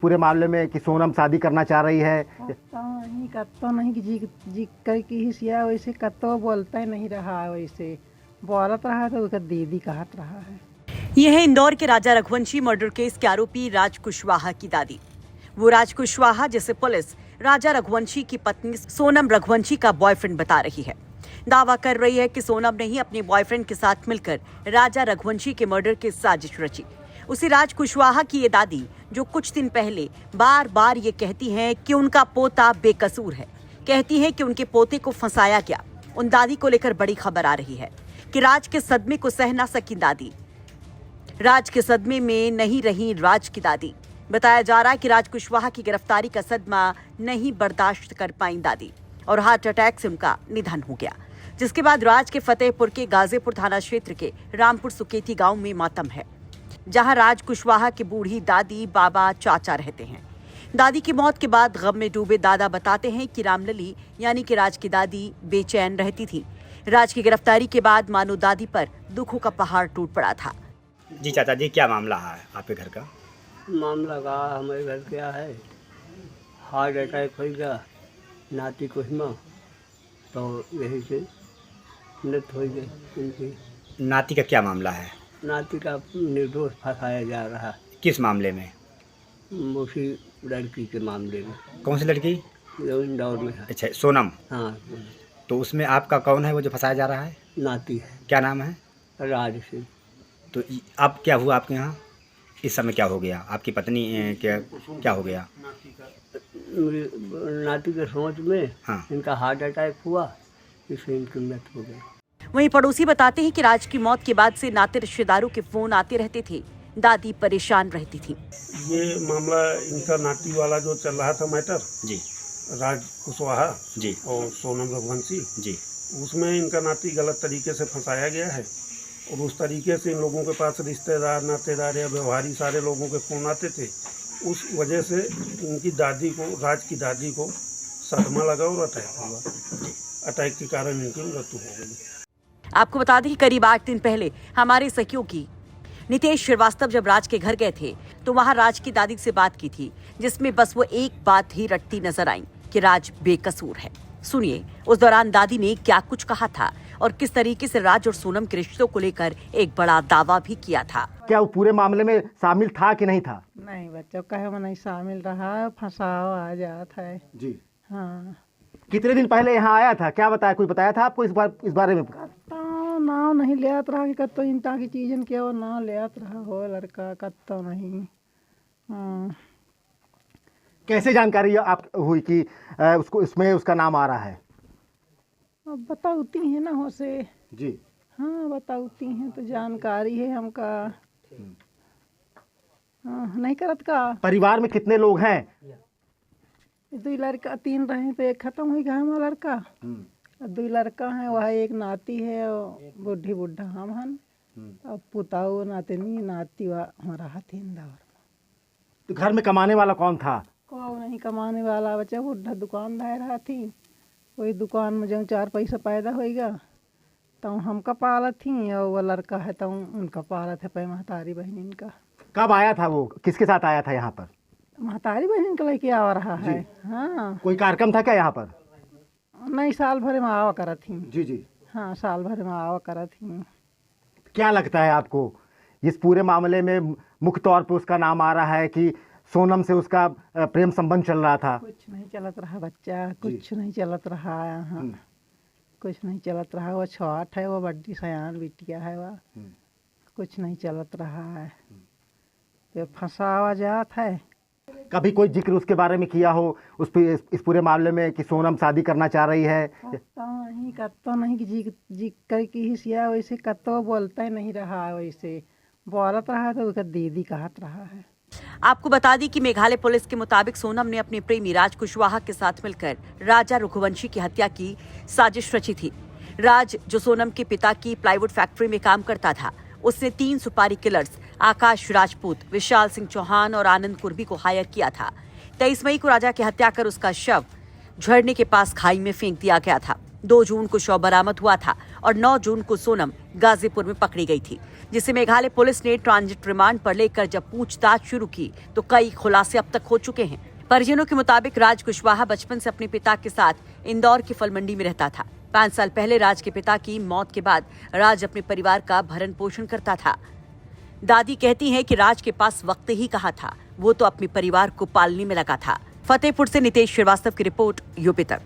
पूरे मामले में कि सोनम शादी करना चाह रही है। कत्तो नहीं कि जी कर की हिस्सा वैसे कत्तो बोलता ही नहीं रहा है, वैसे बोलत रहा है तो उसका दीदी कहत रहा है। यह है इंदौर के राजा रघुवंशी मर्डर केस के आरोपी राज कुशवाहा की दादी। वो राज कुशवाहा जिसे पुलिस राजा रघुवंशी की पत्नी सोनम रघुवंशी का बॉयफ्रेंड बता रही है। दावा कर रही है कि सोनम ने ही अपने बॉयफ्रेंड के साथ मिलकर राजा रघुवंशी के मर्डर की साजिश रची। उसी राज कुशवाहा की ये दादी जो कुछ दिन पहले बार बार ये कहती हैं कि उनका पोता बेकसूर है, कहती हैं कि उनके पोते को फंसाया गया। उन दादी को लेकर बड़ी खबर आ रही है कि राज के सदमे को सह ना सकी दादी। राज के सदमे में नहीं रही राज की दादी। बताया जा रहा है कि राज कुशवाहा की गिरफ्तारी का सदमा नहीं बर्दाश्त कर पाई दादी और हार्ट अटैक से उनका निधन हो गया, जिसके बाद राज के फतेहपुर के गाजीपुर थाना क्षेत्र के रामपुर सुकेती गांव में मातम है, जहां राज कुशवाहा की बूढ़ी दादी बाबा चाचा रहते हैं। दादी की मौत के बाद गम में डूबे दादा बताते हैं कि रामलली यानी कि राज की दादी बेचैन रहती थी। राज की गिरफ्तारी के बाद मानो दादी पर दुखों का पहाड़ टूट पड़ा था। जी चाचा जी, क्या मामला है आपके घर का? मामला का हमारे घर क्या है, हार्ट अटैक हो गया नाती को हिमा, तो यही से मृत हो गई उनकी। नाती का क्या मामला है? नाती का निर्दोष फंसाया जा रहा। किस मामले में? उसी लड़की के मामले में। कौन सी लड़की? जो इंदौर में है। अच्छा, सोनम। हाँ, तो उसमें आपका कौन है वो जो फंसाया जा रहा है? नाती है। क्या नाम है? राज सिंह। तो अब क्या हुआ आपके यहाँ? इस समय क्या हो गया? आपकी पत्नी क्या हो गया? नाती के सोच में हाँ। इनका हार्ट अटैक हुआ, इससे इनकी मृत्यु हो गई। वहीं पड़ोसी बताते हैं कि राज की मौत के बाद से नाते रिश्तेदारों के फोन आते रहते थे। दादी परेशान रहती थी। ये मामला इनका नाती वाला जो चल रहा था मैटर जी, राज कुशवाहा जी और सोनम रघुवंशी, जी, उसमें इनका नाती गलत तरीके से फंसाया गया है और उस तरीके से इन लोगों के पास रिश्तेदार नातेदार या व्यवहारी सारे लोगों के फ़ोन आते थे। उस वजह से इनकी दादी को, राज की दादी को सदमा लगा और अटैक हुआ। अटैक के कारण इनकी मृत्यु हो गई। आपको बता दें कि करीब 8 दिन पहले हमारे सहयोगी नितेश श्रीवास्तव जब राज के घर गए थे तो वहां राज की दादी से बात की थी, जिसमें बस वो एक बात ही रटती नजर आई कि राज बेकसूर है। सुनिए उस दौरान दादी ने क्या कुछ कहा था और किस तरीके से राज और सोनम के रिश्तों को लेकर एक बड़ा दावा भी किया था। क्या वो पूरे मामले में शामिल था कि नहीं था? नहीं बच्चों कहे वो नहीं शामिल रहा, फंसाव आ जाता है जी हाँ। कितने दिन पहले यहाँ आया था? क्या बताया, कुछ बताया था आपको इस बारे में? नाव नहीं लियात रहा कि कत्तो इंता की चीजन के वो ना लियात रहा हो लड़का, कत्तो नहीं। हाँ। कैसे जानकारी आप हुई कि उसको इसमें उसका नाम आ रहा है? अब बताती हैं ना हो से। जी हाँ बताती हैं तो जानकारी है हमका। हाँ, नहीं करत का। परिवार में कितने लोग हैं? 2 लड़का 3 रहे तो एक खत्म हो गया हमारा लड़का। 2 लड़का हैं, वह एक नाती है और बूढ़ी बुढ़ा हम हन। अब पुताऊ नातनी नाती हमारा हाथी इंदौर। तो घर में कमाने वाला कौन था? को नहीं कमाने वाला, बच्चा बुढ़ा दुकानदार हाथी। वही दुकान में जो 4 पैसा पैदा होएगा तो हमका पालत थी, और वो लड़का है तो उनका पालत है। पे महतारी बहन इनका। कब आया था वो? किसके साथ आया था यहाँ पर? महतारी बहन इनका लेके आ रहा है। हाँ, कोई कार्यक्रम था क्या यहाँ पर? नहीं, साल भर में आवा करत थी। जी जी। हाँ, साल भर में आवा करत थी। क्या लगता है आपको इस पूरे मामले में मुख्य तौर पे उसका नाम आ रहा है कि सोनम से उसका प्रेम संबंध चल रहा था? कुछ नहीं चलत रहा बच्चा, कुछ नहीं चलत रहा यहाँ, कुछ नहीं चलत रहा। वो छोट है, वो बड्डी सयान बिटिया है, वह कुछ नहीं चलत रहा है। तो फंसावा जात है। कभी कोई जिक्र उसके बारे में किया हो उस पे इस पूरे मामले में कि सोनम शादी करना चाह रही है? कत्तो नहीं कि जी कर की हिस्सा वैसे कत्तो बोलता ही नहीं रहा है, वैसे बोलत रहा तो उसका दीदी कहत रहा है। आपको बता दी कि मेघालय पुलिस के मुताबिक सोनम ने अपने प्रेमी राज कुशवाहा के साथ मिलकर राजा रघुवंशी की हत्या की साजिश रची थी। राज जो सोनम के पिता की प्लाईवुड फैक्ट्री में काम करता था, उसने 3 सुपारी किलर्स आकाश राजपूत, विशाल सिंह चौहान और आनंद कुर्बी को हायर किया था। 23 मई को राजा की हत्या कर उसका शव झरने के पास खाई में फेंक दिया गया था। 2 जून को शव बरामद हुआ था और 9 जून को सोनम गाजीपुर में पकड़ी गई थी, जिसे मेघालय पुलिस ने ट्रांजिट रिमांड पर लेकर जब पूछताछ शुरू की तो कई खुलासे अब तक हो चुके हैं। परिजनों के मुताबिक राज कुशवाहा बचपन से अपने पिता के साथ इंदौर की फल मंडी में रहता था। 5 साल पहले राज के पिता की मौत के बाद राज अपने परिवार का भरण पोषण करता था। दादी कहती हैं कि राज के पास वक्त ही कहाँ था, वो तो अपने परिवार को पालने में लगा था। फतेहपुर से नितेश श्रीवास्तव की रिपोर्ट, यूपी तक।